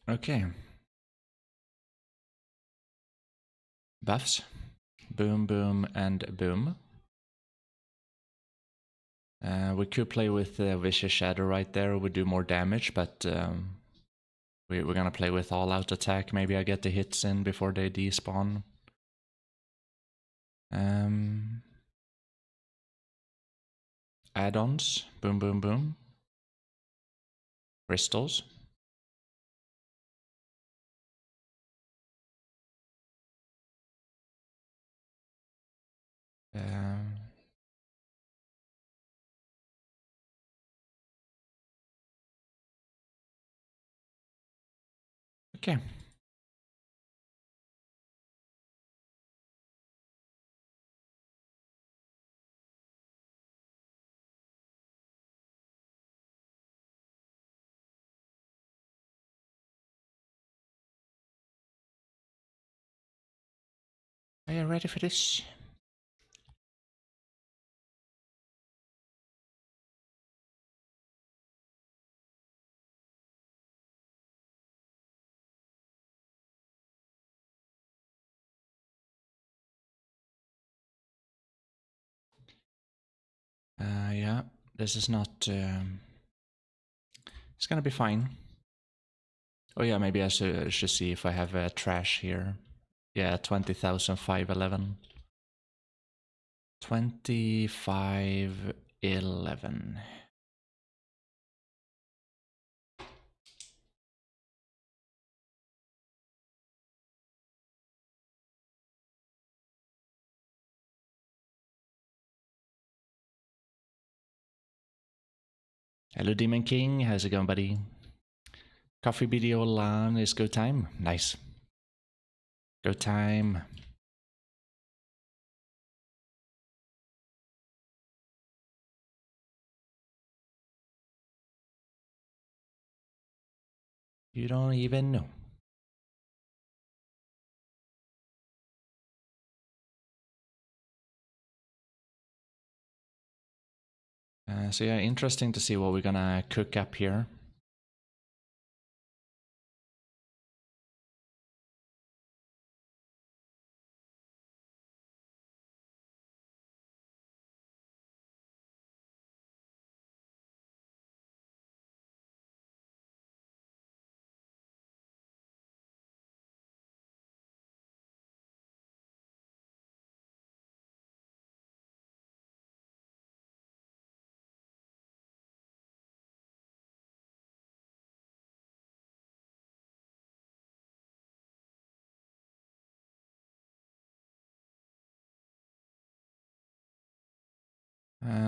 Okay. Buffs. Boom, boom, and boom. We could play with Vicious Shadow right there, would do more damage, but we're gonna play with all-out attack. Maybe I get the hits in before they despawn. Add-ons. Boom, boom, boom. Crystals. Okay. Are you ready for this? Yeah, this is not... it's gonna be fine. Oh yeah, maybe I should see if I have trash here. Yeah, 20,511. 2511. Hello Demon King, how's it going, buddy? Coffee BDO LAN is go time. Nice. Go time. You don't even know. So yeah, interesting to see what we're gonna cook up here.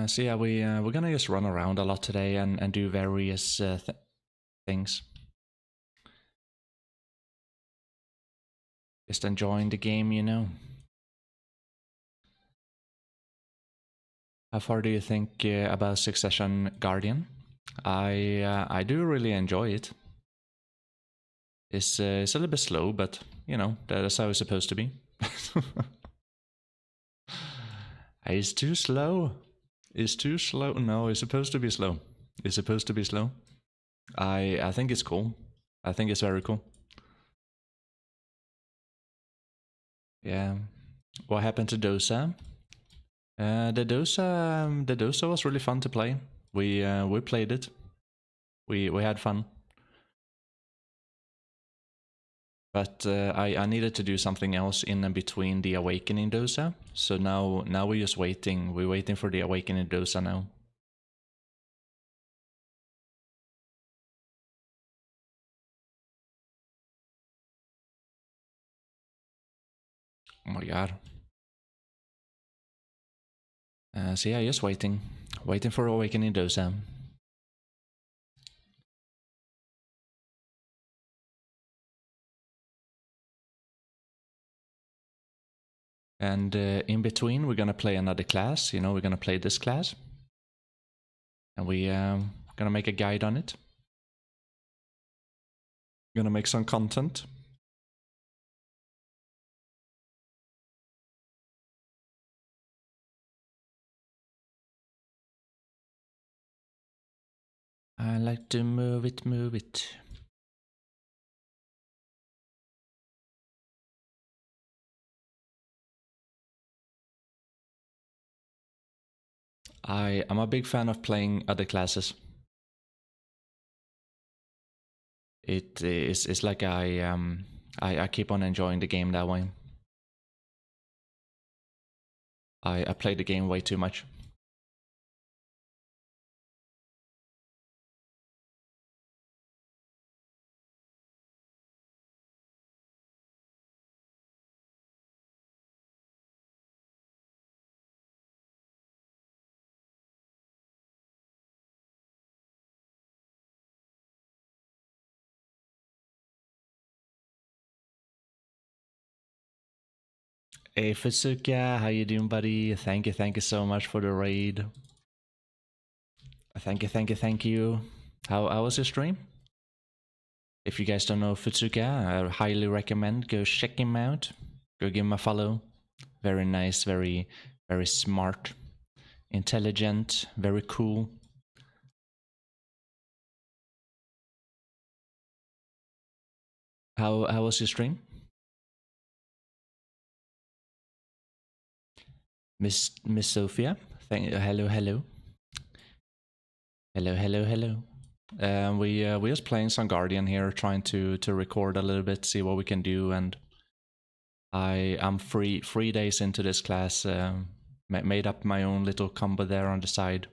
So yeah, we're gonna just run around a lot today and do various things. Just enjoying the game, you know. How far do you think about Succession Guardian? I do really enjoy it. It's a little bit slow, but you know that's how it's supposed to be. It's too slow. It's too slow. No, it's supposed to be slow. It's supposed to be slow. I think it's cool. I think it's very cool. Yeah. What happened to Dosa? The Dosa was really fun to play. We played it. We had fun. But I needed to do something else in and between the Awakening Dosa. So now we're just waiting. We're waiting for the Awakening Dosa now. Oh my god. So yeah, just waiting. Waiting for Awakening Dosa. And in between, we're gonna play another class. You know, we're gonna play this class. And we're gonna make a guide on it. Gonna make some content. I like to move it, move it. I'm a big fan of playing other classes. It's like I keep on enjoying the game that way. I play the game way too much. Hey Futsuka, how you doing, buddy? Thank you so much for the raid. Thank you. How was your stream? If you guys don't know Futsuka, I highly recommend go check him out. Go give him a follow. Very nice, very smart, intelligent, very cool. How was your stream? Miss Sophia? Hello. We just playing some Guardian here, trying to record a little bit, see what we can do, and I'm 3 days into this class. Made up my own little combo there on the side.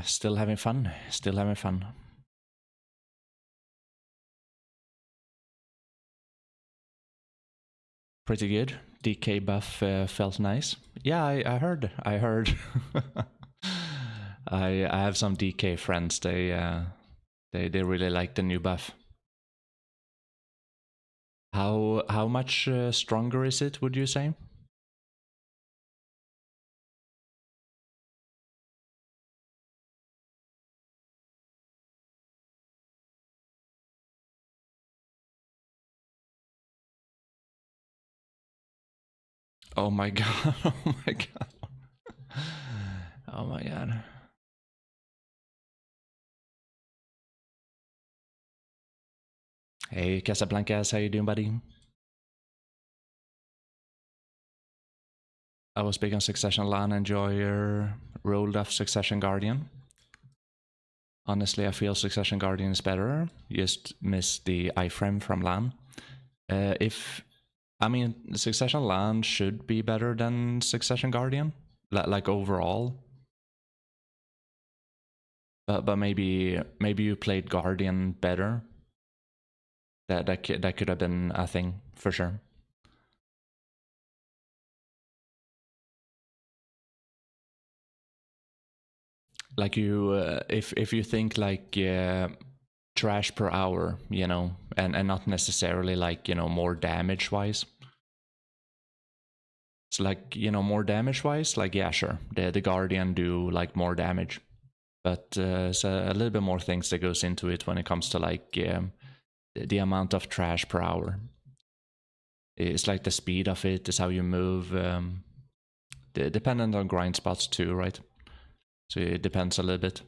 Still having fun. Pretty good. DK buff felt nice. Yeah, I heard. I have some DK friends. They really like the new buff. How much stronger is it, would you say? Oh my god. Oh my god. Oh my god. Hey Casablancas, how you doing, buddy? I was big on Succession LAN enjoyer, rolled off Succession Guardian. Honestly, I feel Succession Guardian is better. Just miss the iframe from LAN. I mean, Succession LAN should be better than Succession Guardian, like overall. But maybe you played Guardian better. That could have been a thing for sure. Like you, if you think like trash per hour, you know, and not necessarily like, you know, more damage wise. So like, you know, more damage wise, like yeah, sure, the Guardian do like more damage, but it's a little bit more things that goes into it when it comes to like the amount of trash per hour. It's like the speed of it, is how you move, dependent on grind spots too, right? So it depends a little bit.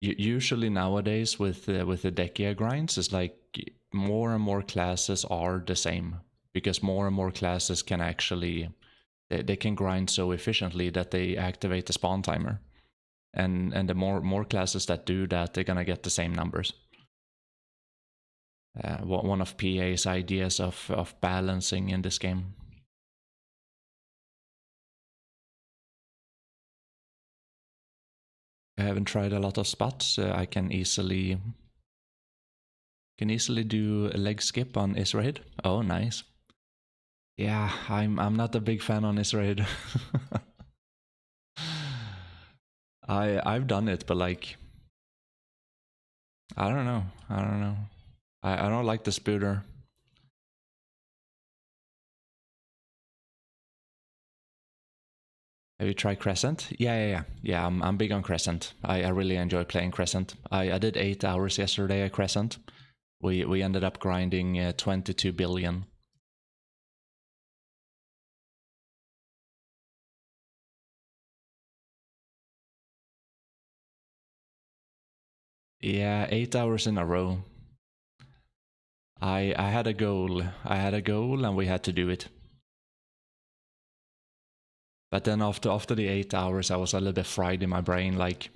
Usually nowadays with the Dekia grinds, it's like more and more classes are the same, because more and more classes can actually they can grind so efficiently that they activate the spawn timer, and the more classes that do that, they're gonna get the same numbers. One of PA's ideas of balancing in this game. I haven't tried a lot of spots. I can easily do a leg skip on Israel. Oh, nice. Yeah, I'm not a big fan on Israel. I've done it, but like I don't know. I don't like the spooter. Have you tried Crescent? Yeah. I'm big on Crescent. I really enjoy playing Crescent. I did 8 hours yesterday at Crescent. We ended up grinding 22 billion. Yeah, 8 hours in a row. I had a goal. I had a goal and we had to do it. But then after the 8 hours, I was a little bit fried in my brain. Like,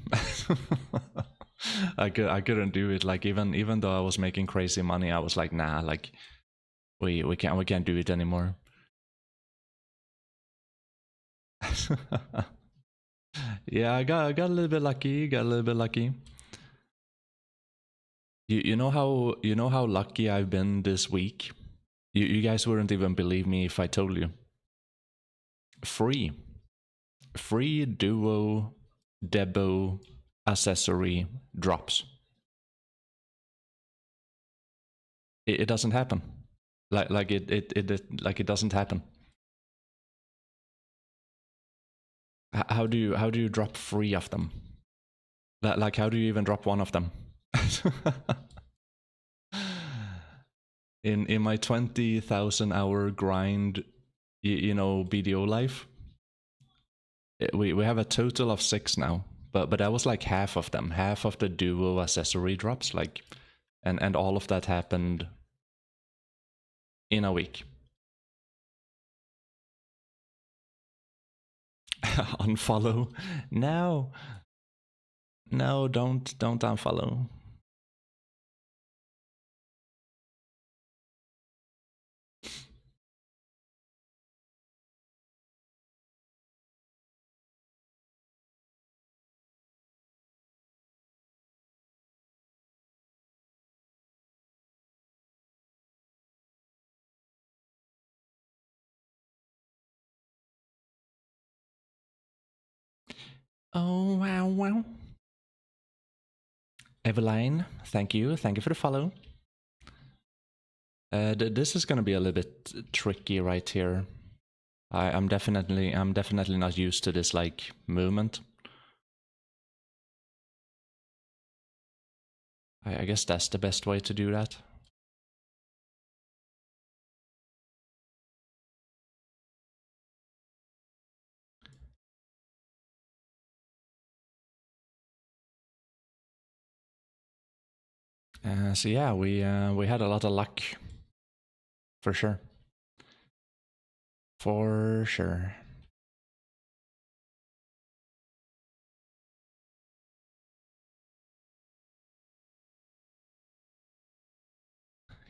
I couldn't do it. Like, even though I was making crazy money, I was like, nah. Like, we can't do it anymore. Yeah, I got a little bit lucky. Got a little bit lucky. You know how lucky I've been this week. You guys wouldn't even believe me if I told you. Free duo Debo accessory drops. It doesn't happen. Like it doesn't happen. How do you drop 3 of them? Like how do you even drop 1 of them? in my 20,000 hour grind, you know, BDO life, we have a total of 6 now, but that was like half of them, half of the duo accessory drops, like, and all of that happened in a week. Unfollow? No, don't unfollow. Oh wow. Eveline, thank you for the follow. This is gonna be a little bit tricky right here. I'm definitely not used to this like movement. I guess that's the best way to do that. So yeah, we had a lot of luck, for sure. For sure.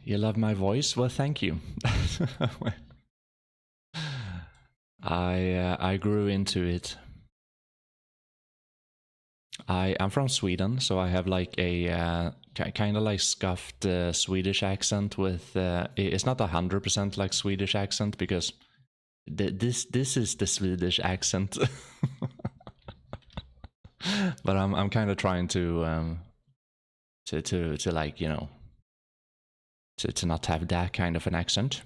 You love my voice? Well, thank you. I grew into it. I'm from Sweden, so I have like a kind of like scuffed Swedish accent with. It's not 100% like Swedish accent because this is the Swedish accent. But I'm kind of trying to like, you know, to not have that kind of an accent.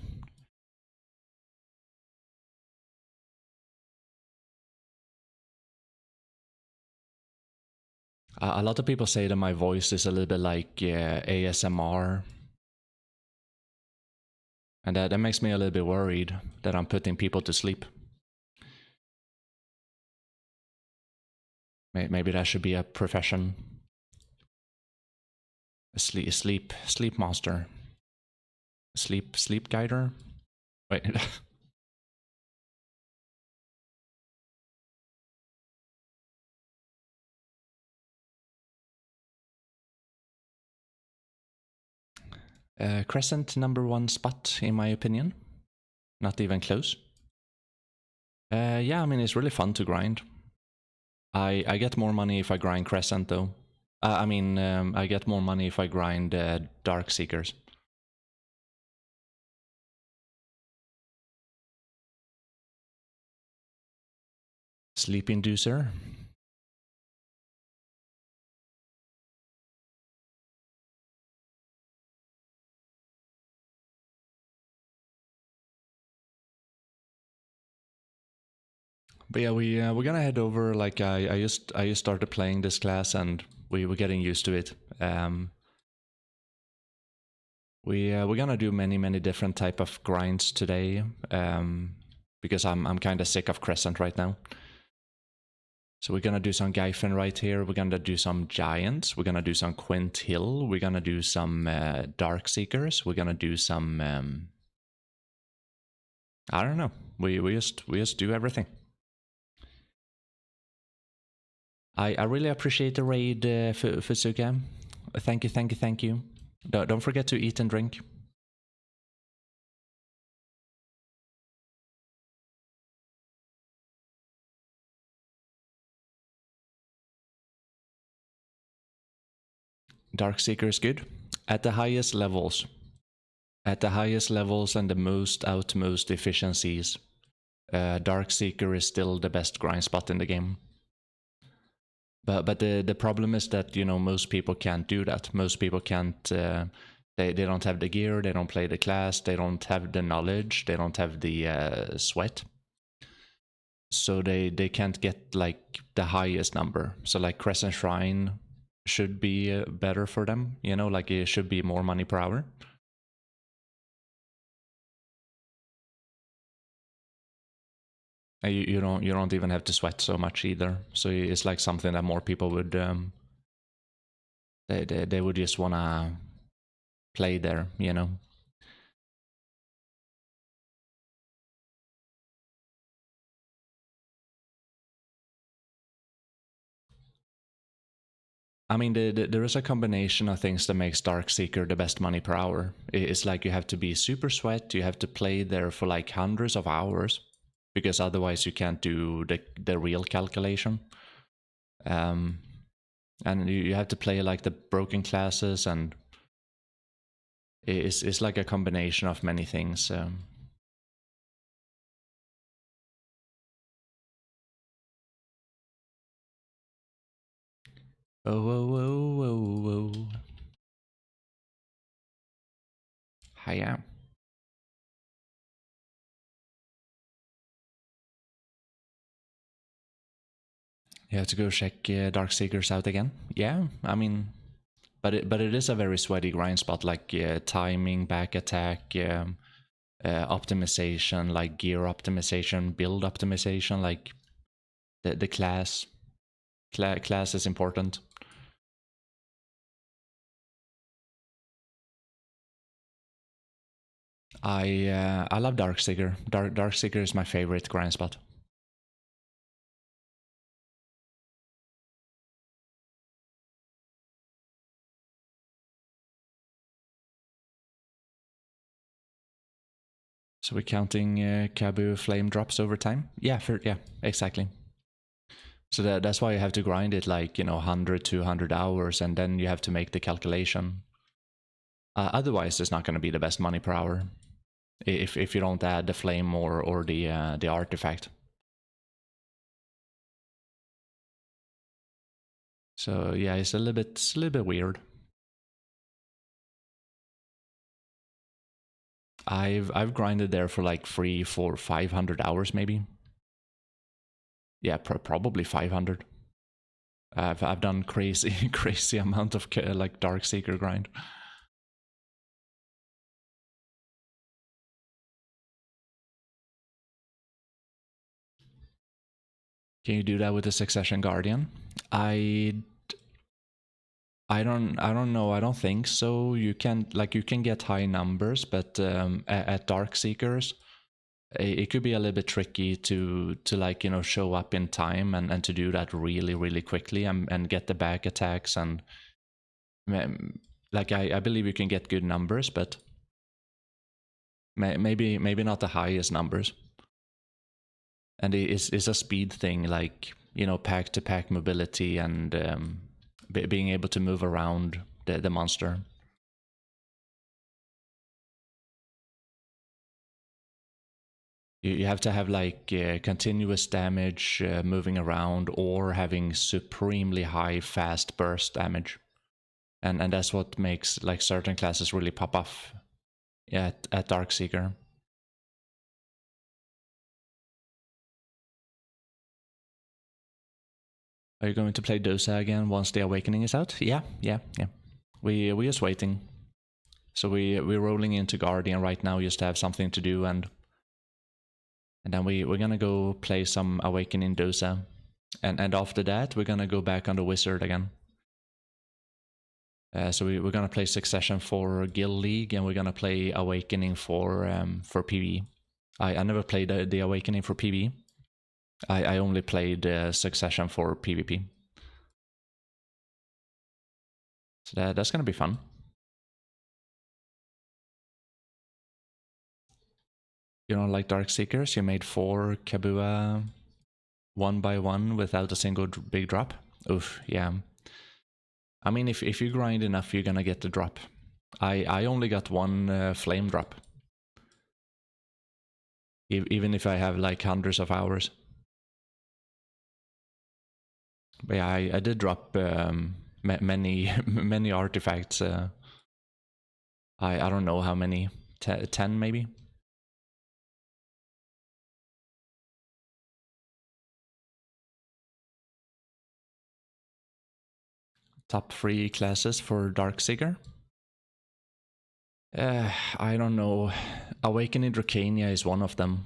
A lot of people say that my voice is a little bit like ASMR. And that makes me a little bit worried that I'm putting people to sleep. Maybe that should be a profession. A sleep master. Sleep guider? Wait. Crescent #1 spot, in my opinion. Not even close. Yeah, I mean, it's really fun to grind. I get more money if I grind Crescent, though. I mean, I get more money if I grind Dark Seekers. Sleep Inducer. But yeah, we're gonna head over. Like I just started playing this class, and we were getting used to it. We're gonna do many different type of grinds today. Because I'm kind of sick of Crescent right now. So we're gonna do some Gyfin right here. We're gonna do some Giants. We're gonna do some Quint Hill. We're gonna do some Dark Seekers. We're gonna do some. I don't know. We just do everything. I really appreciate the raid, Fusuka. Thank you. Don't forget to eat and drink. Darkseeker is good at the highest levels. At the highest levels and the most efficiencies, Darkseeker is still the best grind spot in the game. But the problem is that, you know, most people can't do that. Most people can't. They don't have the gear. They don't play the class. They don't have the knowledge. They don't have the sweat. So they can't get like the highest number. So like Crescent Shrine should be better for them. You know, like it should be more money per hour. You don't even have to sweat so much either. So it's like something that more people would they would just wanna play there, you know. I mean, there is a combination of things that makes Darkseeker the best money per hour. It's like you have to be super sweat. You have to play there for like hundreds of hours, because otherwise you can't do the real calculation. And you have to play like the broken classes, and it's like a combination of many things. Oh, whoa, whoa, whoa, whoa. Hiya. You have to go check Darkseekers out again. Yeah, I mean, but it is a very sweaty grind spot, like timing, back attack, optimization, like gear optimization, build optimization, like the class is important. I love Darkseeker. Darkseeker is my favorite grind spot. So we're counting Kabu flame drops over time. Yeah, yeah, exactly. So that's why you have to grind it like, you know, 100, 200 hours, and then you have to make the calculation. Otherwise, it's not going to be the best money per hour if you don't add the flame or the artifact. So yeah, it's a little bit weird. I've grinded there for like 300, 400, 500 hours maybe. Yeah, probably 500. I've done crazy crazy amount of like Darkseeker grind. Can you do that with the Succession Guardian? I don't know. I don't think so. You can get high numbers, but at Darkseekers, it could be a little bit tricky to like, you know, show up in time and to do that really quickly and get the back attacks, and like I believe you can get good numbers, but maybe not the highest numbers. And it's a speed thing, like, you know, pack to pack mobility and being able to move around the monster. You have to have like continuous damage moving around, or having supremely high fast burst damage, and that's what makes like certain classes really pop off at Darkseeker. Are you going to play Dosa again once the Awakening is out? Yeah. We're just waiting. So we're rolling into Guardian right now just to have something to do, and then we're gonna go play some Awakening Dosa. And after that, we're gonna go back on the wizard again. So we're gonna play Succession for Guild League, and we're gonna play Awakening for PvE. I never played the Awakening for PvE. I only played Succession for PvP. So that's gonna be fun. You don't like Dark Seekers? You made 4 Kabua 1 by 1 without a single big drop? Oof, yeah. I mean, if you grind enough, you're gonna get the drop. I only got 1 flame drop. Even if I have like hundreds of hours. But yeah, I did drop many many artifacts. I don't know how many, 10 maybe. Top 3 classes for Darkseeker. I don't know. Awakening Dracania is one of them.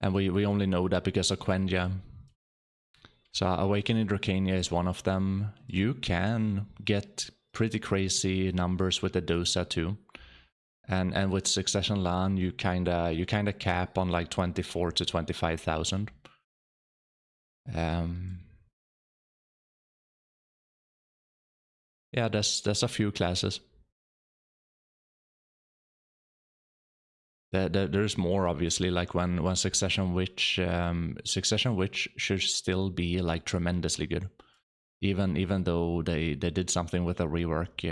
And we only know that because of Quenya. So Awakening Dracania is one of them. You can get pretty crazy numbers with the Dosa too. And with Succession LAN, you kinda cap on like 24 to 25,000. Yeah, there's a few classes. There's more, obviously, like when Succession Witch should still be like tremendously good, even though they did something with a rework.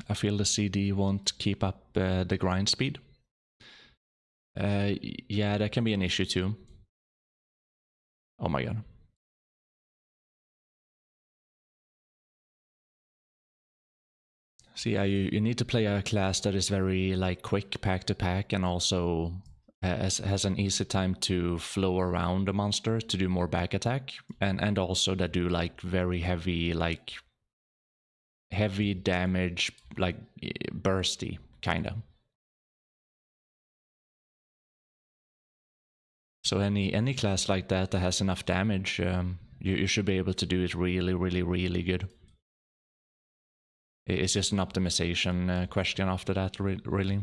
I feel the CD won't keep up the grind speed. Yeah, that can be an issue too. Oh my god. So yeah, you need to play a class that is very like quick pack to pack, and also has an easy time to flow around the monster to do more back attack, and also that do like very heavy damage, like bursty kinda. So any class like that has enough damage, you should be able to do it really good. It's just an optimization question after that, really.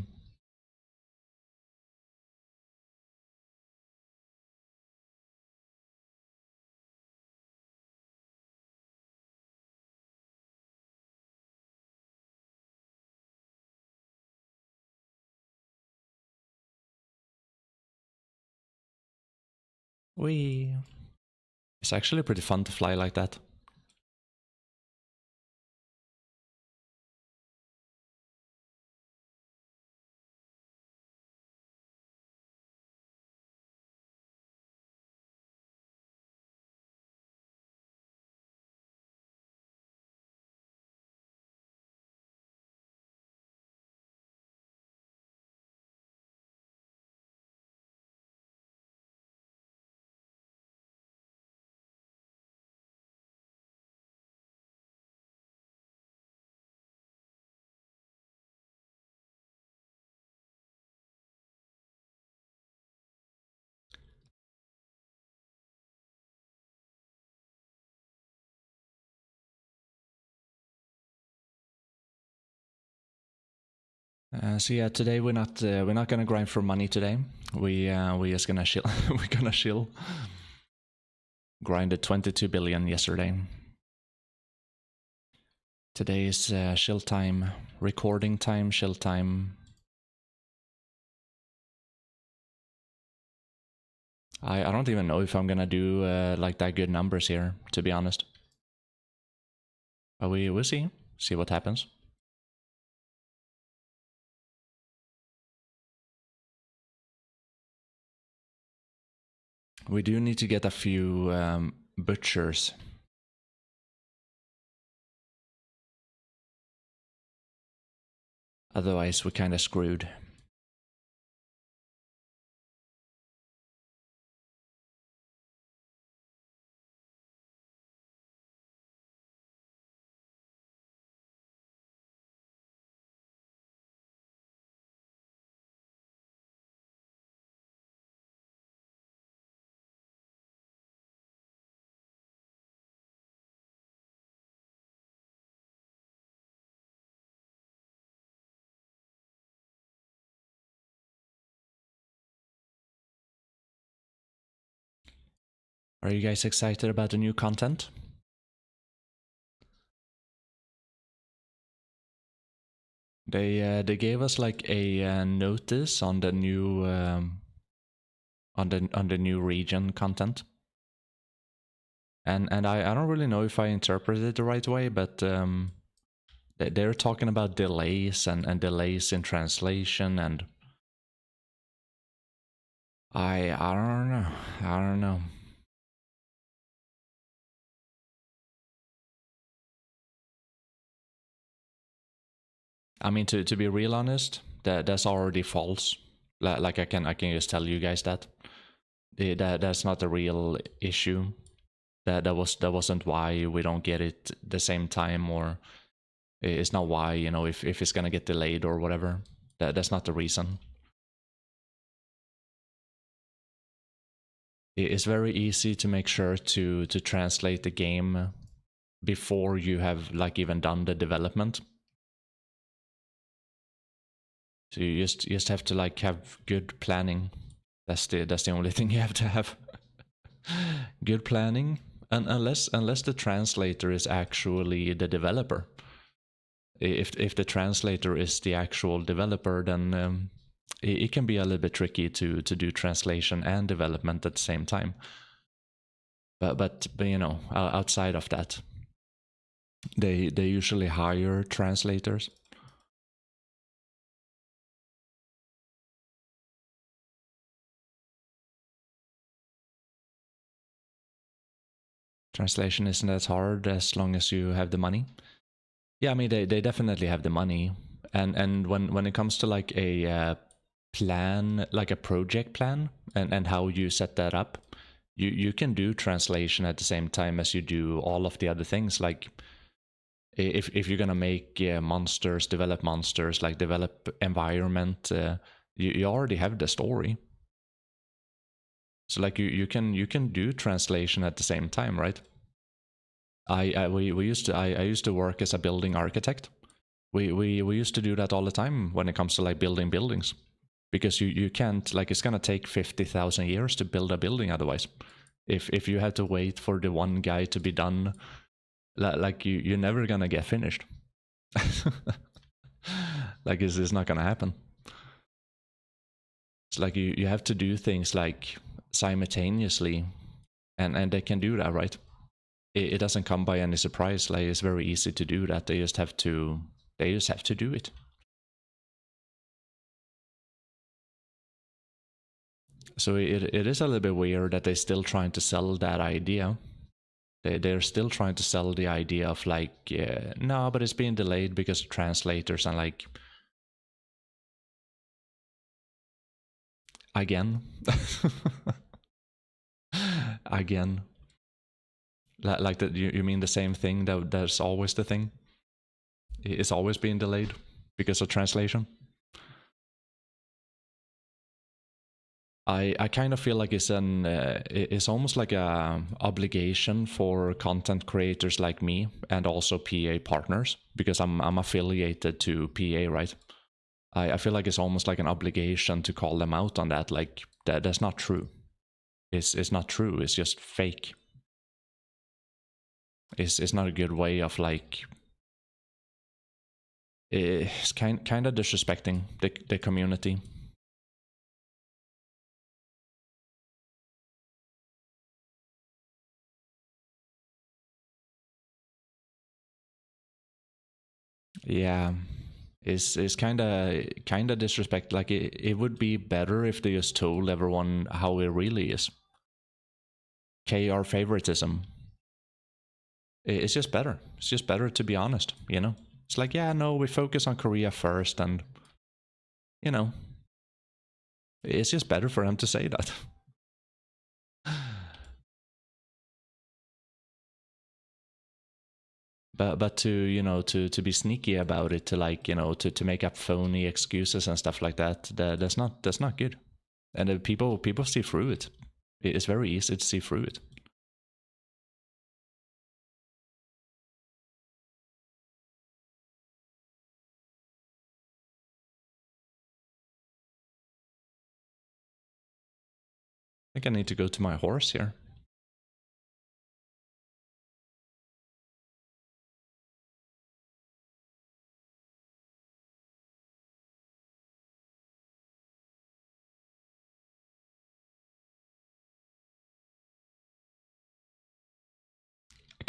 It's actually pretty fun to fly like that. So yeah, today we're not gonna grind for money today. We just gonna chill. We're gonna chill. Grinded 22 billion yesterday. Today is chill time, recording time, chill time. I don't even know if I'm gonna do like that good numbers here, to be honest. But we'll see what happens. We do need to get a few butchers. Otherwise, we're kind of screwed. Are you guys excited about the new content? They gave us like a notice on the new on the new region content, and I don't really know if I interpreted it the right way, but they're talking about delays and delays in translation, and I don't know. I mean, to be real honest, that's already false. Like I can just tell you guys that that's not a real issue. That wasn't why we don't get it the same time, or it's not why, you know, if it's gonna get delayed or whatever. That's not the reason. It's very easy to make sure to translate the game before you have like even done the development. So you just have to like have good planning. That's the only thing you have to have. Good planning, and unless the translator is actually the developer. If the translator is the actual developer, then it can be a little bit tricky to do translation and development at the same time. But you know, outside of that, they usually hire translators. Translation isn't as hard as long as you have the money. Yeah, I mean they definitely have the money, and when it comes to like a plan, like a project plan, and how you set that up, you can do translation at the same time as you do all of the other things. Like if you're gonna make monsters, develop monsters, like develop environment, you already have the story. So like you can do translation at the same time, right? We used to I used to work as a building architect. We used to do that all the time when it comes to like building buildings, because you can't, like, it's gonna take 50,000 years to build a building otherwise. If you had to wait for the one guy to be done, like you're never gonna get finished. Like it's not gonna happen. It's like you have to do things like simultaneously, and they can do that, right? It doesn't come by any surprise. Like it's very easy to do that. They just have to do it. So it is a little bit weird that they're still trying to sell that idea. They're still trying to sell the idea of like, no, but it's being delayed because of translators, and like, again, again, like that. You mean the same thing? That's always the thing. It's always being delayed because of translation. I kind of feel like it's almost like a obligation for content creators like me, and also PA partners, because I'm affiliated to PA, right? I feel like it's almost like an obligation to call them out on that. Like that's not true. It's not true. It's just fake. It's not a good way of like. It's kind of disrespecting the community. Yeah, is kind of disrespect. Like it would be better if they just told everyone how it really is. KR favoritism. It's just better. It's just better to be honest. You know, it's like, yeah, no, we focus on Korea first, and you know, it's just better for them to say that. But to, you know, to be sneaky about it, to like, you know, to make up phony excuses and stuff like that, that's not good. And people see through it. It's very easy to see through it. I think I need to go to my horse here.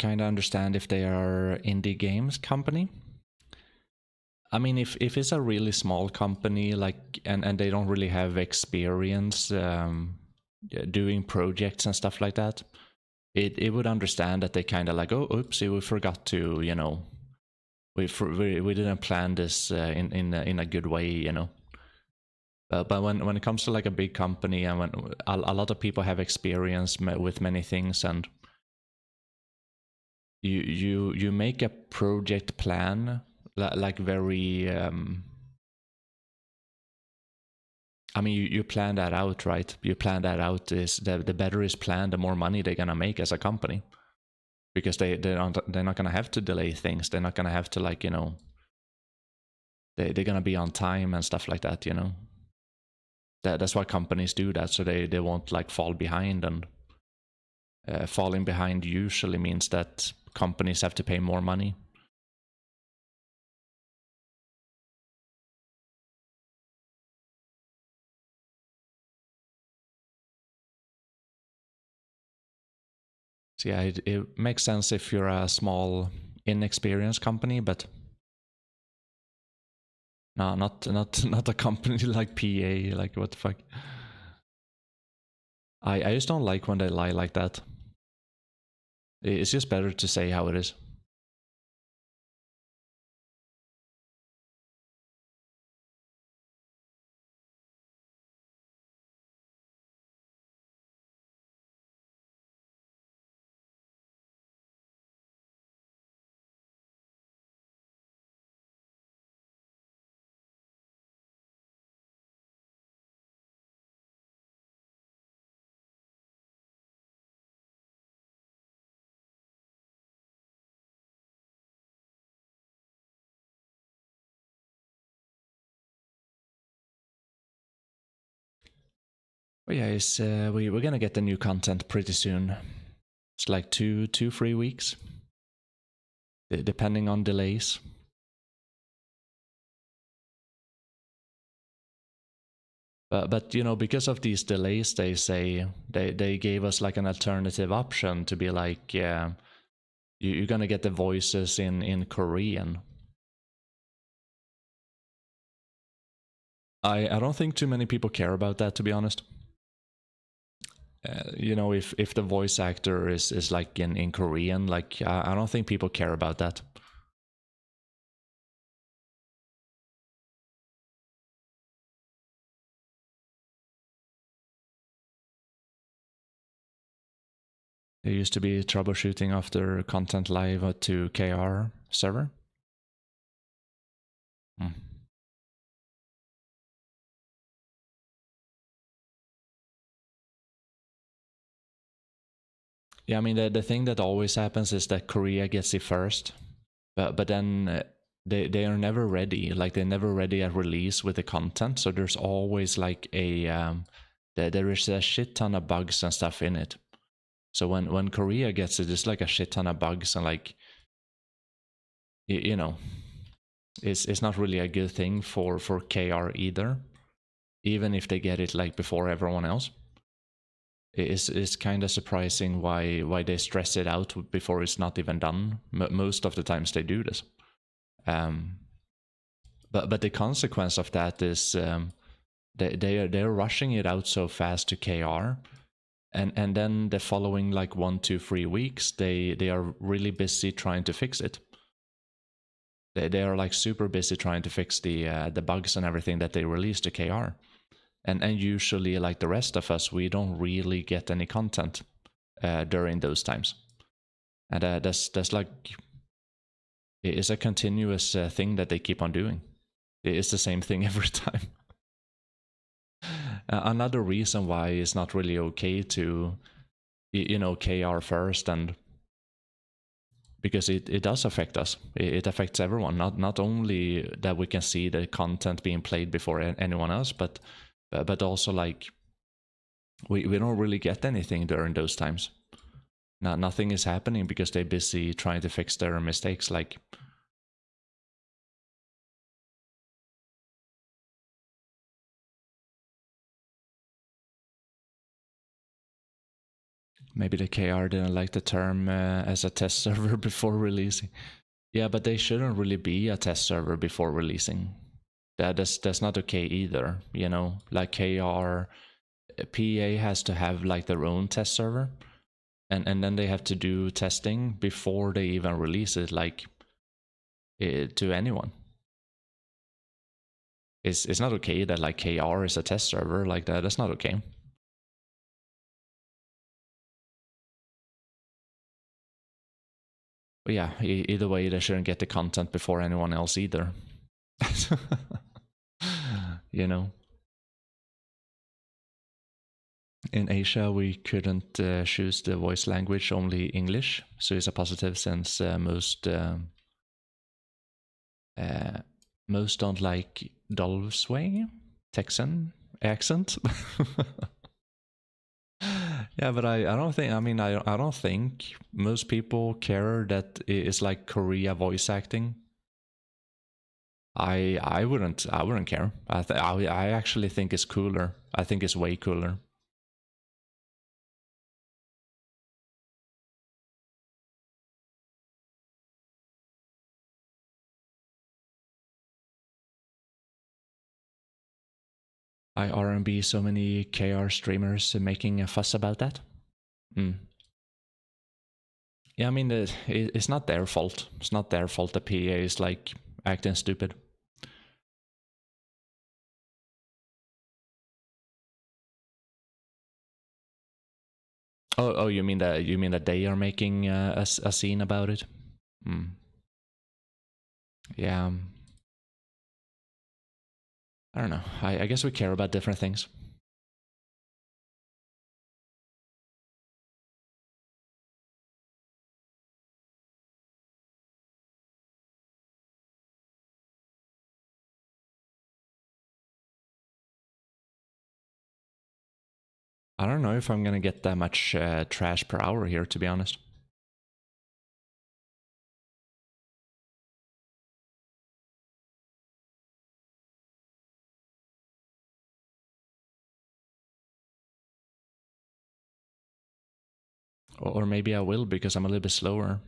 kind of understand if they are indie games company. I mean, if it's a really small company, like, and they don't really have experience doing projects and stuff like that, it would understand that they kind of like, oh, oopsie, we forgot to, you know, we didn't plan this in a good way, you know. But when it comes to like a big company, and when a lot of people have experience with many things, and you make a project plan like very I mean, you plan that out, right? You plan that out. Is the better is planned, the more money they're gonna make as a company, because they're not gonna have to delay things. They're not gonna have to, like, you know, they're gonna be on time and stuff like that, you know. That's why companies do that, so they won't like fall behind. And falling behind usually means that companies have to pay more money. So yeah, it makes sense if you're a small, inexperienced company, but no, not a company like PA. Like, what the fuck? I just don't like when they lie like that. It's just better to say how it is. But yeah, we're gonna get the new content pretty soon. It's like 3 weeks, depending on delays. But you know, because of these delays, they say they gave us like an alternative option to be like, yeah, you're gonna get the voices in Korean. I don't think too many people care about that, to be honest. You know, if the voice actor is like in Korean, like, I don't think people care about that. There used to be troubleshooting after content live to KR server. Hmm. Yeah, I mean, the thing that always happens is that Korea gets it first, but then they are never ready. Like, they're never ready at release with the content. So there's always like there is a shit ton of bugs and stuff in it. So when Korea gets it, there's like a shit ton of bugs, and like, you know, it's not really a good thing for KR either. Even if they get it like before everyone else, it's kind of surprising why they stress it out before it's not even done. Most of the times they do this. But the consequence of that is they're rushing it out so fast to KR, and then the following like 1, 2, 3 weeks they are really busy trying to fix it. They are like super busy trying to fix the bugs and everything that they released to KR, and usually, like the rest of us, we don't really get any content during those times, and that's like, it's a continuous thing that they keep on doing. It's the same thing every time. Another reason why it's not really okay to, you know, KR first, and because it does affect us. It affects everyone. Not only that we can see the content being played before anyone else, but also like we don't really get anything during those times. Nothing is happening because they're busy trying to fix their mistakes. Like, Maybe the KR didn't like the term as a test server before releasing. Yeah, but they shouldn't really be a test server before releasing. That's not okay either, you know? Like KR, PA has to have like their own test server, and then they have to do testing before they even release it, like to anyone. It's not okay that like KR is a test server like that. That's not okay. But yeah, either way, they shouldn't get the content before anyone else either. You know, in Asia we couldn't choose the voice language, only English, so it's a positive since most don't like Dolvsway Texan accent. Yeah, but I don't think, I mean, I don't think most people care that it's like Korea voice acting. I wouldn't care. I actually think it's cooler. I think it's way cooler. I R&B so many KR streamers making a fuss about that. Yeah, I mean, it's not their fault. It's not their fault the PA is like acting stupid. Oh, you mean that they are making a scene about it? Yeah. I don't know. I guess we care about different things. I don't know if I'm gonna get that much trash per hour here, to be honest. Or maybe I will because I'm a little bit slower.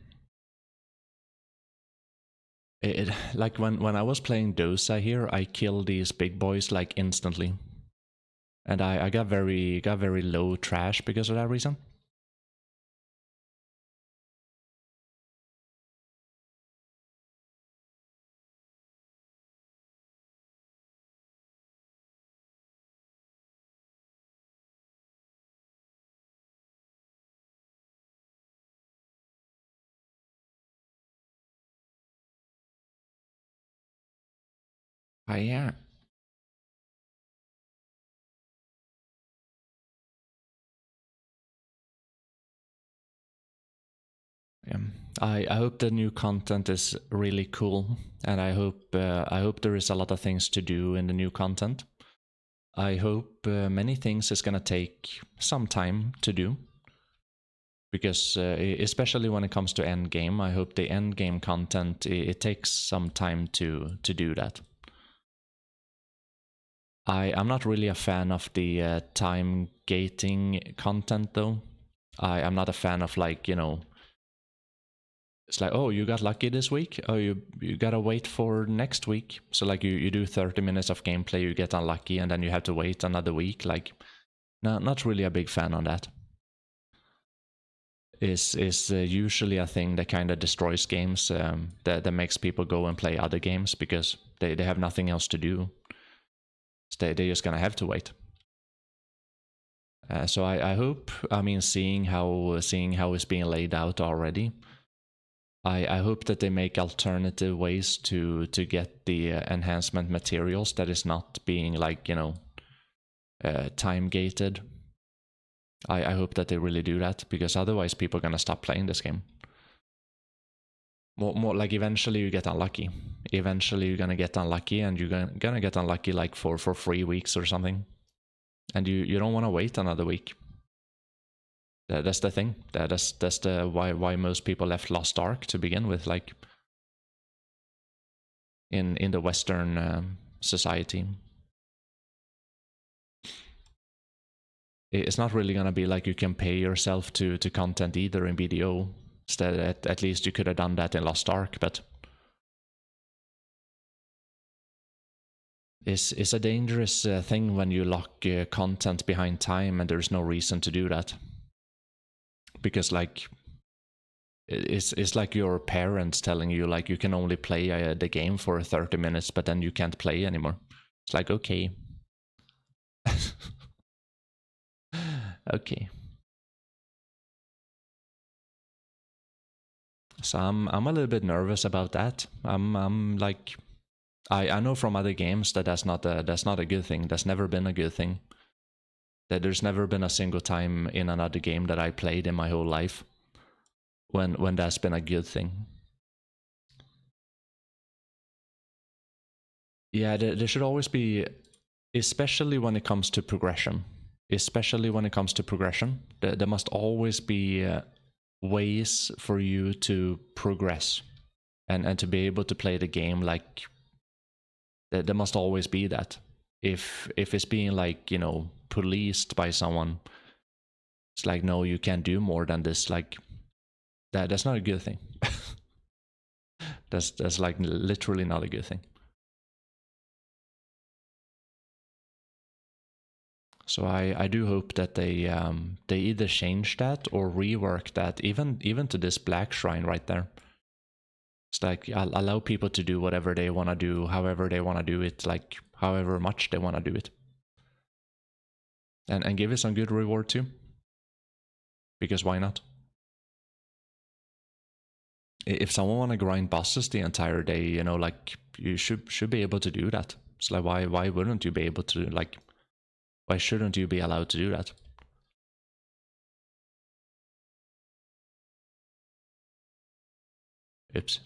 Like when I was playing Dosa here, I killed these big boys like instantly, and I got very low trash because of that reason. Yeah. Yeah. I hope the new content is really cool, and I hope there is a lot of things to do in the new content. I hope many things is gonna take some time to do, because especially when it comes to end game, I hope the end game content it takes some time to do that. I'm not really a fan of the time gating content though. I'm not a fan of, like, you know, it's like, oh, you got lucky this week, oh, you gotta wait for next week. So like you do 30 minutes of gameplay, you get unlucky, and then you have to wait another week. Like, no, not really a big fan on that. Is usually a thing that kind of destroys games, that makes people go and play other games because they have nothing else to do. So they're just gonna have to wait. So I hope, I mean, seeing how it's being laid out already, I hope that they make alternative ways to get the enhancement materials that is not being, like, you know, time gated. I hope that they really do that, because otherwise people are gonna stop playing this game. More like eventually you get unlucky. Eventually you're gonna get unlucky, and you're gonna get unlucky like for 3 weeks or something, and you don't want to wait another week. That's the thing. That's the why most people left Lost Ark to begin with, like in the Western society. it's not really gonna be like you can pay yourself to content either in BDO. Instead, at least you could have done that in Lost Ark, but it's a dangerous thing when you lock content behind time and there's no reason to do that. Because like it's like your parents telling you like you can only play the game for 30 minutes, but then you can't play anymore. It's like, okay. Okay. So I'm a little bit nervous about that. I'm like, I know from other games that that's not a good thing. That's never been a good thing. That there's never been a single time in another game that I played in my whole life when that's been a good thing. Yeah, there should always be, especially when it comes to progression. Especially when it comes to progression, there must always be ways for you to progress and to be able to play the game. Like there must always be that. If it's being like, you know, policed by someone, it's like, no, you can't do more than this. Like that's not a good thing. That's like literally not a good thing. So I do hope that they either change that or rework that, even to this black shrine right there. It's like allow people to do whatever they want to do, however they want to do it, like however much they want to do it, and give it some good reward too. Because why not? If someone want to grind bosses the entire day, you know, like you should be able to do that. It's like why wouldn't you be able to, like, why shouldn't you be allowed to do that? Oops.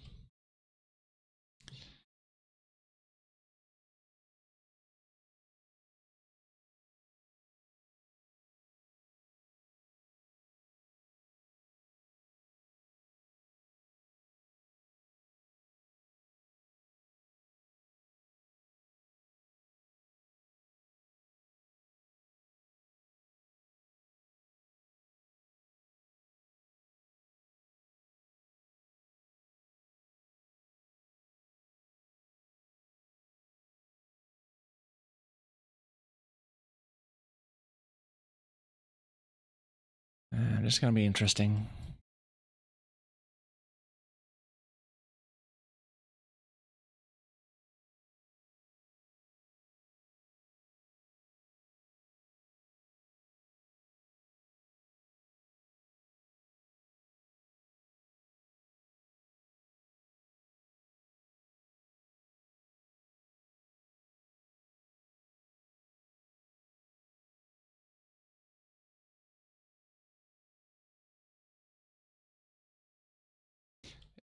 This is gonna be interesting.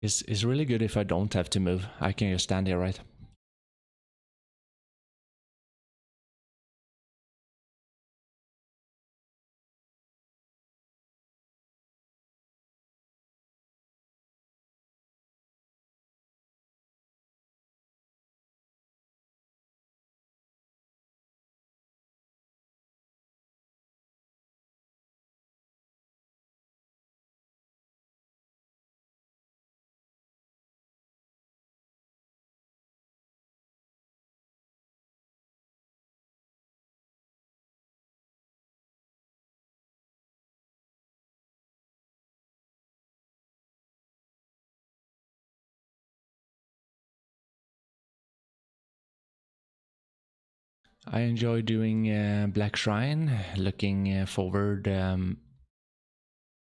It's really good if I don't have to move. I can just stand here, right? I enjoy doing Black Shrine, looking forward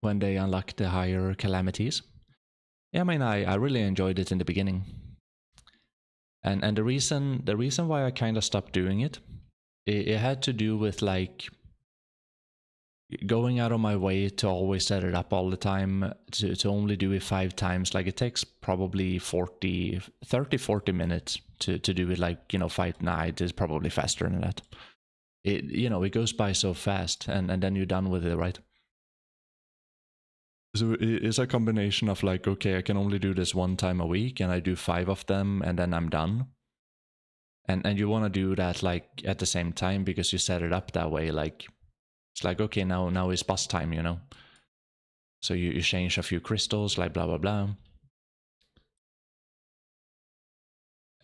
when they unlock the higher calamities. Yeah, I mean, I really enjoyed it in the beginning, and the reason why I kind of stopped doing it had to do with like going out of my way to always set it up all the time, to only do it 5 times. Like it takes probably 40 minutes to do it, like, you know, 5 nights is probably faster than that. It, you know, it goes by so fast, and then you're done with it, right? So it's a combination of like, okay, I can only do this 1 time a week and I do 5 of them and then I'm done. And you want to do that like at the same time because you set it up that way. Like It's like, okay, now is boss time, you know. So you change a few crystals, like blah blah blah.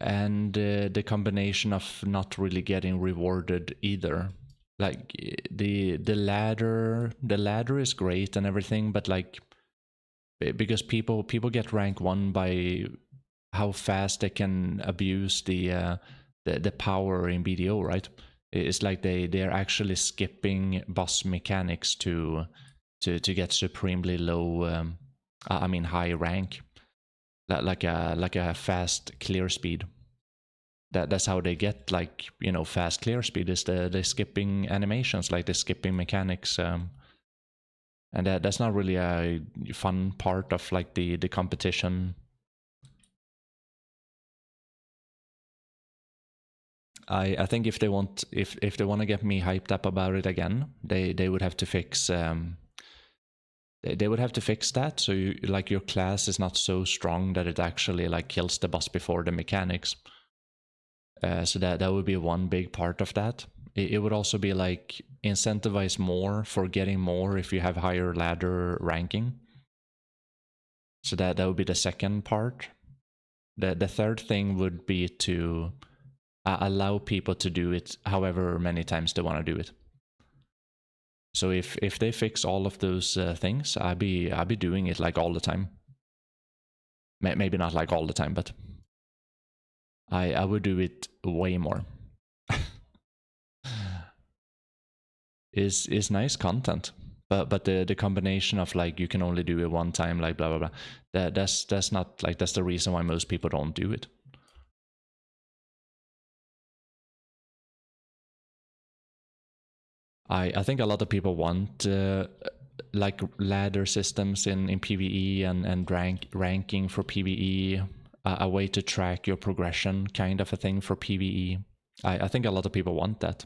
And the combination of not really getting rewarded either. Like the ladder is great and everything, but like because people get rank 1 by how fast they can abuse the power in BDO, right? It's like they're actually skipping boss mechanics to get supremely low, I mean high rank, like a fast clear speed. That's how they get, like, you know, fast clear speed, is the skipping animations, like the skipping mechanics, and that's not really a fun part of like the competition. I think if they want to get me hyped up about it again, they would have to fix they would have to fix that, so you, like, your class is not so strong that it actually like kills the boss before the mechanics. So that would be one big part of that. It would also be like incentivize more for getting more if you have higher ladder ranking. So that would be the second part. The third thing would be to allow people to do it however many times they want to do it. So if they fix all of those things, I'd be doing it like all the time. Maybe not like all the time, but I would do it way more. is nice content, but the combination of like you can only do it one time, like blah blah blah, that's not like, that's the reason why most people don't do it. I think a lot of people want like ladder systems in PVE and ranking for PVE, a way to track your progression, kind of a thing for PVE. I think a lot of people want that,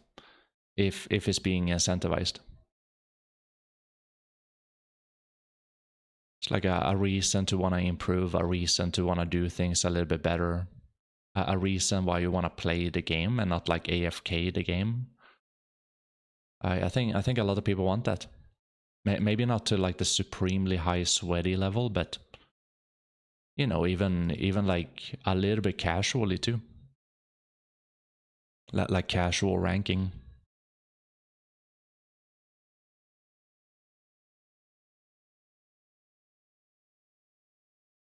if it's being incentivized. It's like a reason to want to improve, a reason to want to do things a little bit better, a reason why you want to play the game and not like AFK the game. I think a lot of people want that. Maybe not to like the supremely high sweaty level, but you know, even like a little bit casually too, like casual ranking.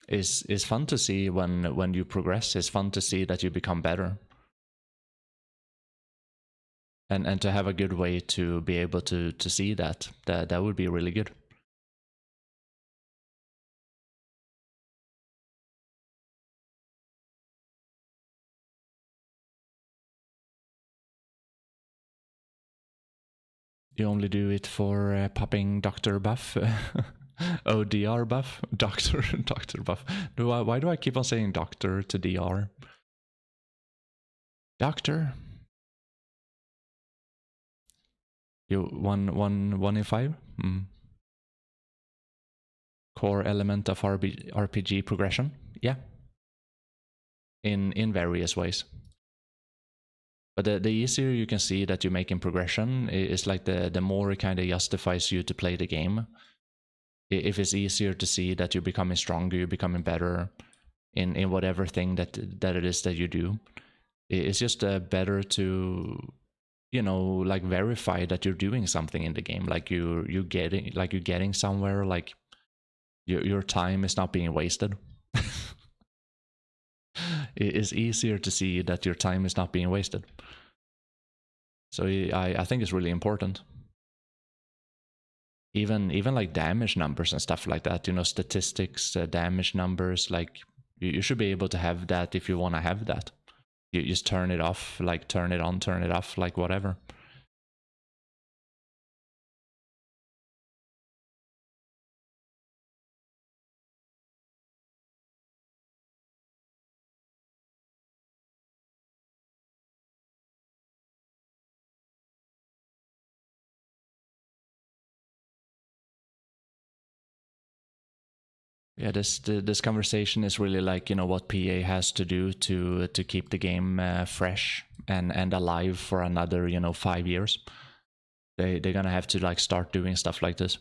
Is fun to see when you progress. It's fun to see that you become better, and to have a good way to be able to see that would be really good. You only do it for popping Doctor Buff. Oh, DR buff? Doctor buff. Why do I keep on saying doctor to DR? Doctor? You one in 5? Core element of RPG progression? Yeah. In various ways. But the easier you can see that you're making progression is like the more it kind of justifies you to play the game. If it's easier to see that you're becoming stronger, you're becoming better in whatever thing that it is that you do, it's just better to, you know, like verify that you're doing something in the game, like you're getting somewhere, like your time is not being wasted. It is easier to see that your time is not being wasted. So I think it's really important. Even like damage numbers and stuff like that, you know, statistics, damage numbers, like you should be able to have that if you want to have that. You just turn it off, like turn it on, turn it off, like whatever. Yeah, this conversation is really like, you know, what PA has to do to keep the game fresh and alive for another, you know, 5 years. they're gonna have to like start doing stuff like this.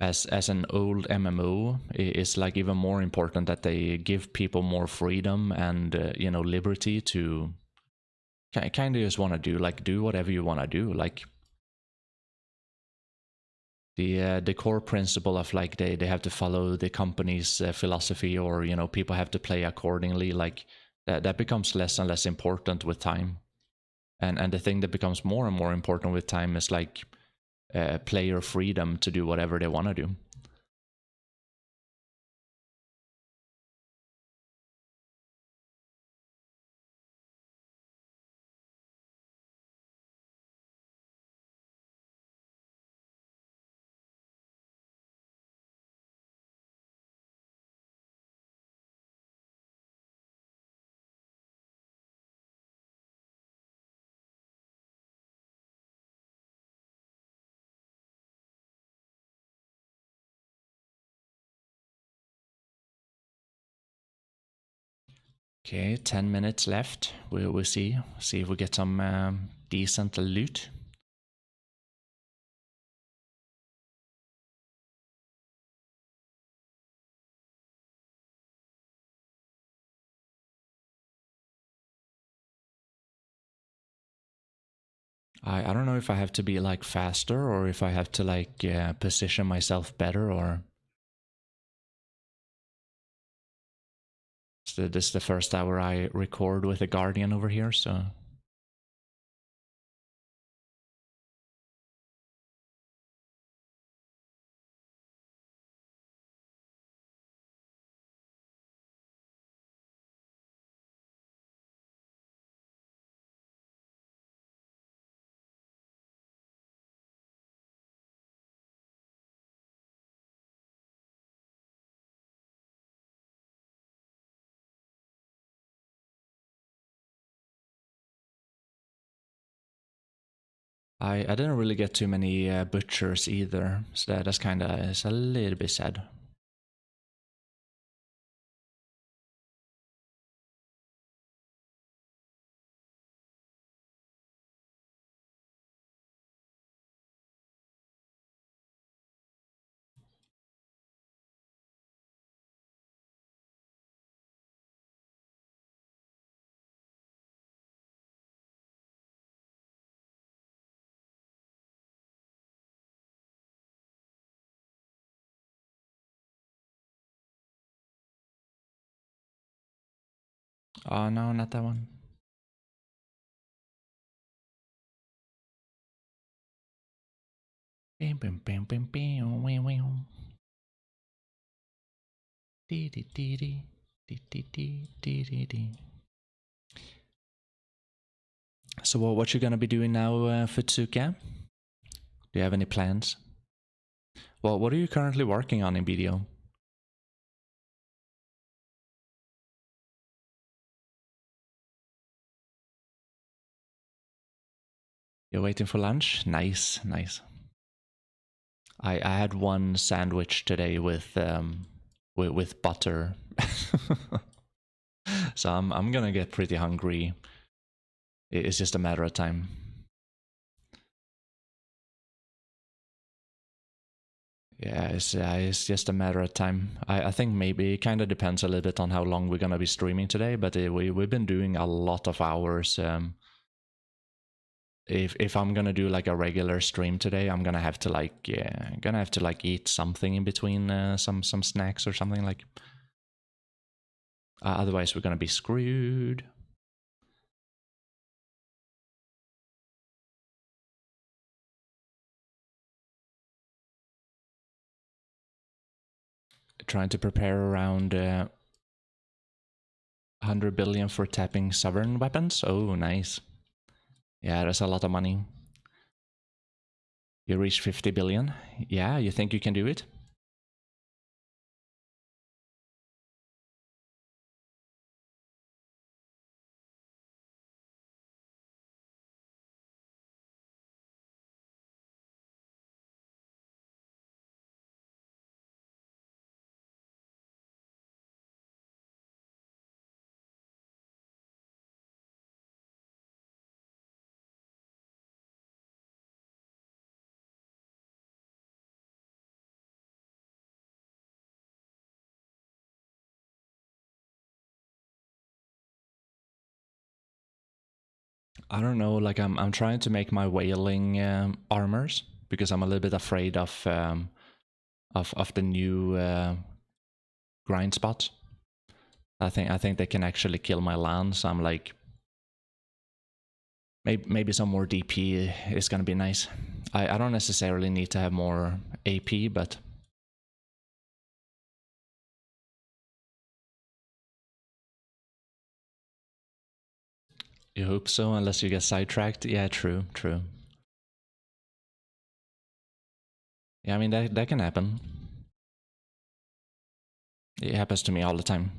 As an old MMO, it's like even more important that they give people more freedom and you know, liberty to kind of just want to do whatever you want to do. Like the core principle of like they have to follow the company's philosophy, or you know, people have to play accordingly. Like that becomes less and less important with time, and the thing that becomes more and more important with time is like player freedom to do whatever they want to do. Okay, 10 minutes left. We'll see if we get some decent loot. I don't know if I have to be like faster, or if I have to like position myself better, or so this is the first hour I record with a guardian over here, so I didn't really get too many butchers either, so that's kind of is a little bit sad. Oh no, not that one. Bam, bam, bam, bam, bam, wam, wam. Dee, dee, dee, dee. Dee, dee, dee, dee, dee, dee. So what you gonna be doing now, Futsuka? Do you have any plans? Well, what are you currently working on in BDO? You're waiting for lunch? Nice, nice. I had one sandwich today with butter. So I'm gonna get pretty hungry. It's just a matter of time. Yeah, it's just a matter of time. I think maybe it kind of depends a little bit on how long we're gonna be streaming today, but we've been doing a lot of hours. If I'm gonna do like a regular stream today, I'm gonna have to like eat something in between, some snacks or something like. Otherwise, we're gonna be screwed. Trying to prepare around 100 billion for tapping sovereign weapons. Oh, nice. Yeah, that's a lot of money. You reached 50 billion. Yeah, you think you can do it? I don't know. Like I'm trying to make my whaling armors because I'm a little bit afraid of the new grind spots. I think they can actually kill my land. So I'm like, maybe some more DP is gonna be nice. I don't necessarily need to have more AP, but you hope so, unless you get sidetracked. Yeah, true. Yeah, I mean that can happen. It happens to me all the time.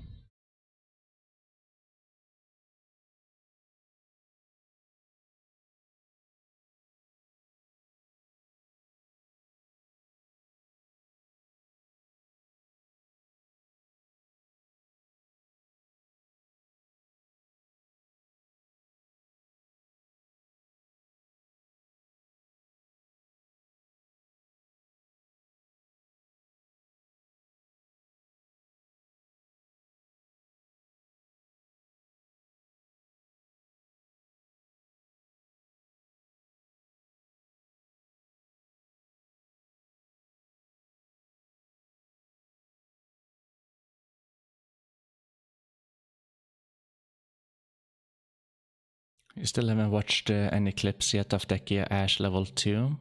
You still haven't watched any clips yet of Decky Ash level 2?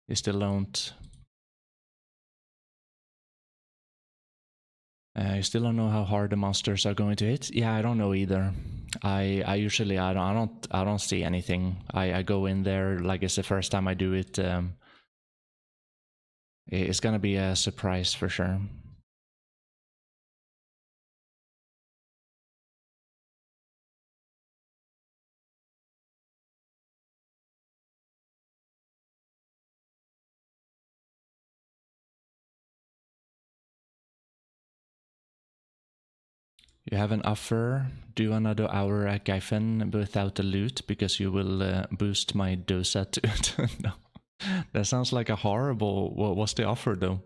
You still don't... you still don't know how hard the monsters are going to hit? Yeah, I don't know either. I usually I don't see anything. I go in there like it's the first time I do it. It's gonna be a surprise for sure. You have an offer. Do another hour at Gyfin without the loot because you will boost my dosa to no. That sounds like a horrible... What's the offer though?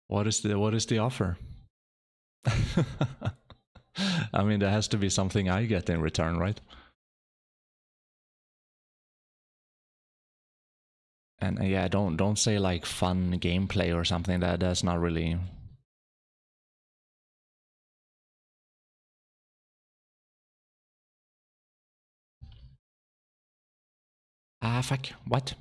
What is the offer? I mean, there has to be something I get in return, right? And yeah, don't say like fun gameplay or something. That's not really... Ah, fuck. What?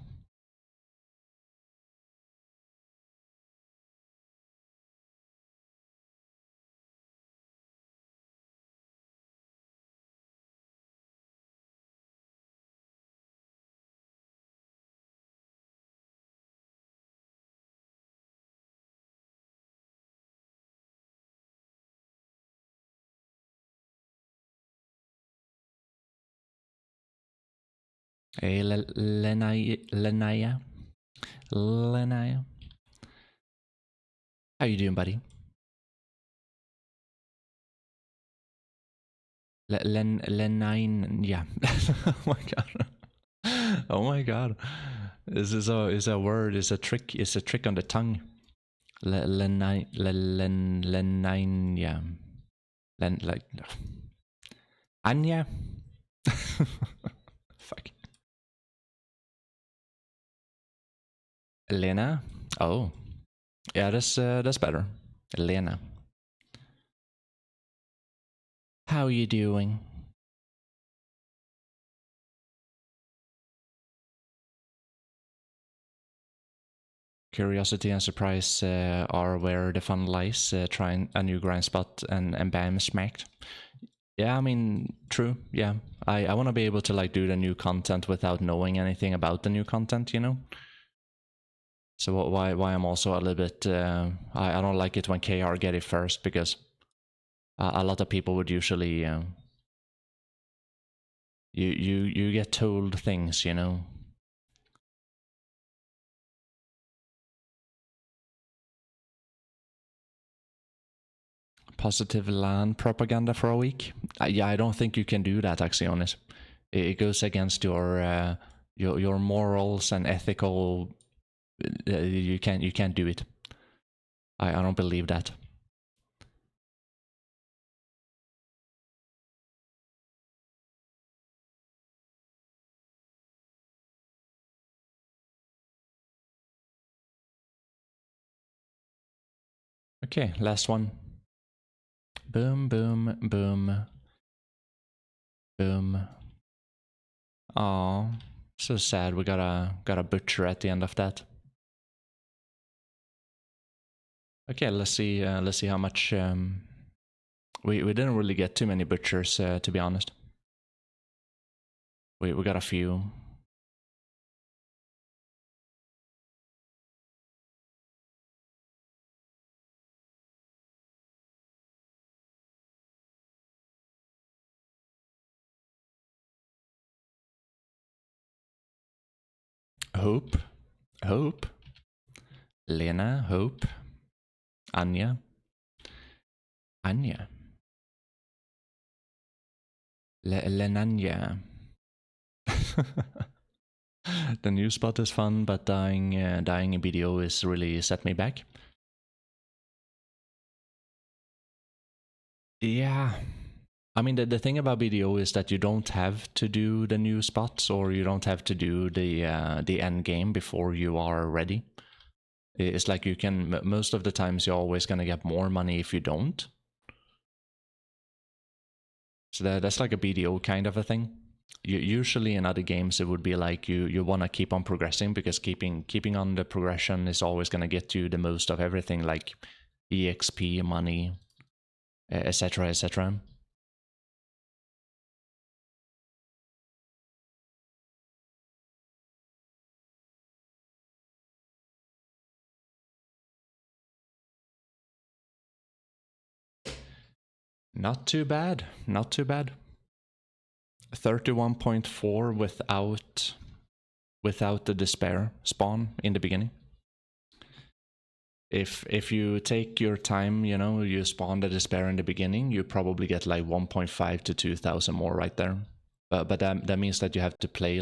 Hey, Lenaya. How you doing, buddy? Lenine, yeah. Oh my god. Oh my god. This is a word, it's a trick on the tongue. Lenine, yeah. Like Anya. Fuck. Elena. Oh. Yeah, that's better. Elena. How you doing? Curiosity and surprise are where the fun lies. Trying a new grind spot and bam, smacked. Yeah, I mean, true. Yeah, I want to be able to like do the new content without knowing anything about the new content, you know. So why I'm also a little bit I don't like it when KR get it first because a lot of people would usually you get told things, you know. Positive land propaganda for a week. Yeah, I don't think you can do that, Axionis. It goes against your morals and ethical. You can't do it. I don't believe that. Okay, last one. Boom, boom, boom. Boom. Oh, so sad. We got a butcher at the end of that. Okay, let's see how much. We didn't really get too many butchers, to be honest. We got a few. Hope, Lena, Hope, Anya, Lenanya. The new spot is fun, but dying in BDO is really set me back. Yeah. I mean, the thing about BDO is that you don't have to do the new spots, or you don't have to do the end game before you are ready. It's like you can, most of the times you're always going to get more money if you don't. So that's like a BDO kind of a thing. Usually in other games it would be like you want to keep on progressing, because keeping on the progression is always going to get you the most of everything, like EXP, money, etc, etc. Not too bad, not too bad. 31.4 without the despair spawn in the beginning. If you take your time, you know, you spawn the despair in the beginning, you probably get like 1.5 to 2,000 more right there. But that means that you have to play